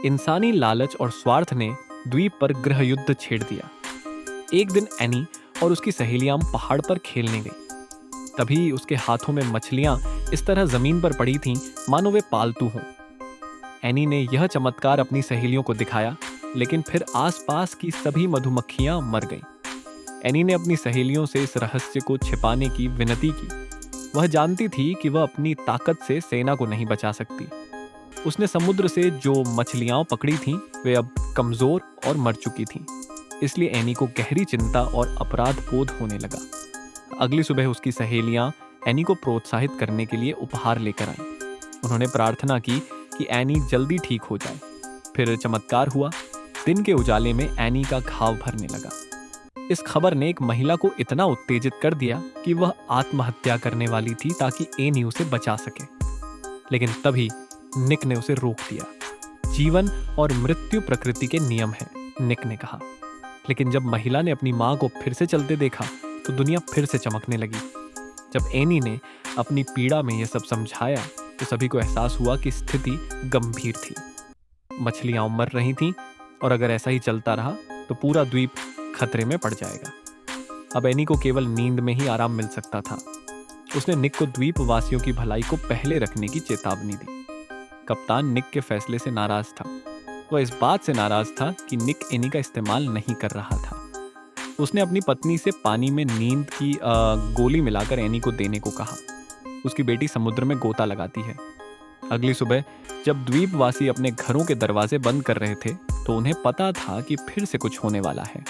इंसानी लालच और स्वार्थ ने द्वीप पर गृह युद्ध छेड़ दिया। एक दिन एनी और उसकी सहेलियां पहाड़ पर खेलने गई। तभी उसके हाथों में मछलियां इस तरह जमीन पर पड़ी थीं मानो वे पालतू हों। एनी ने यह चमत्कार अपनी सहेलियों को दिखाया, लेकिन फिर आसपास की सभी मधुमक्खियां मर गईं। एनी ने अपनी सहेलियों से इस रहस्य को छिपाने की विनती की। वह जानती थी कि वह अपनी ताकत से सेना को नहीं बचा सकती। उसने समुद्र से जो मछलियां पकड़ी थीं, वे अब कमजोर और मर चुकी थीं। इसलिए एनी को गहरी चिंता और अपराध बोध होने लगा। अगली सुबह उसकी सहेलियां एनी को प्रोत्साहित करने के लिए उपहार लेकर आईं। उन्होंने प्रार्थना की कि एनी जल्दी ठीक हो जाए। फिर चमत्कार हुआ। दिन के उजाले में एनी का घाव भरने लगा। इस खबर ने एक महिला को इतना उत्तेजित कर दिया कि वह आत्महत्या करने वाली थी ताकि एनी उसे बचा सके। लेकिन तभी निक ने उसे रोक दिया। जीवन और मृत्यु प्रकृति के नियम हैं, निक ने कहा। लेकिन जब महिला ने अपनी मां को फिर से चलते देखा तो दुनिया फिर से चमकने लगी। जब एनी ने अपनी पीड़ा में यह सब समझाया तो सभी को एहसास हुआ कि स्थिति गंभीर थी। मछलियां मर रही थीं और अगर ऐसा ही चलता रहा तो पूरा द्वीप खतरे में पड़ जाएगा। अब एनी को केवल नींद में ही आराम मिल सकता था। उसने निक को द्वीप वासियों की भलाई को पहले रखने की चेतावनी दी। कप्तान निक के फैसले से नाराज था। वह इस बात से नाराज था कि निक एनी का इस्तेमाल नहीं कर रहा था। उसने अपनी पत्नी से पानी में नींद की गोली मिलाकर एनी को देने को कहा। उसकी बेटी समुद्र में गोता लगाती है। अगली सुबह जब द्वीपवासी अपने घरों के दरवाजे बंद कर रहे थे तो उन्हें पता था कि फिर से कुछ होने वाला है।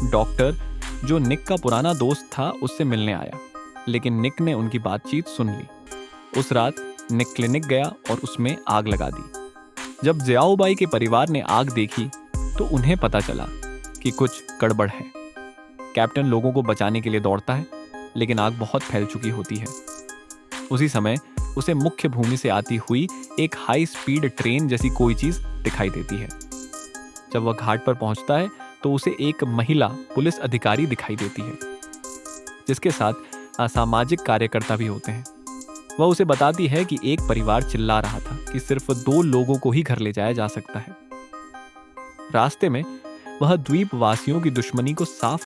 डॉक्टर, जो निक का पुराना दोस्त था, उससे मिलने आया, लेकिन निक ने उनकी बातचीत सुन ली। उस रात निक क्लिनिक गया और उसमें आग लगा दी। जब जियाओबाई के परिवार ने आग देखी तो उन्हें पता चला कि कुछ गड़बड़ है। कैप्टन लोगों को बचाने के लिए दौड़ता है, लेकिन आग बहुत फैल चुकी होती है। उसी समय उसे मुख्य भूमि से आती हुई एक हाई स्पीड ट्रेन जैसी कोई चीज दिखाई देती है। जब वह घाट पर पहुंचता है तो उसे एक महिला पुलिस अधिकारी दिखाई देती है, जिसके साथ असामाजिक कार्यकर्ता भी होते हैं। वह उसे बताती है कि एक परिवार चिल्ला रहा था कि सिर्फ 2 लोगों को ही घर ले जाया जा सकता है। रास्ते में वह द्वीपवासियों की दुश्मनी को साफ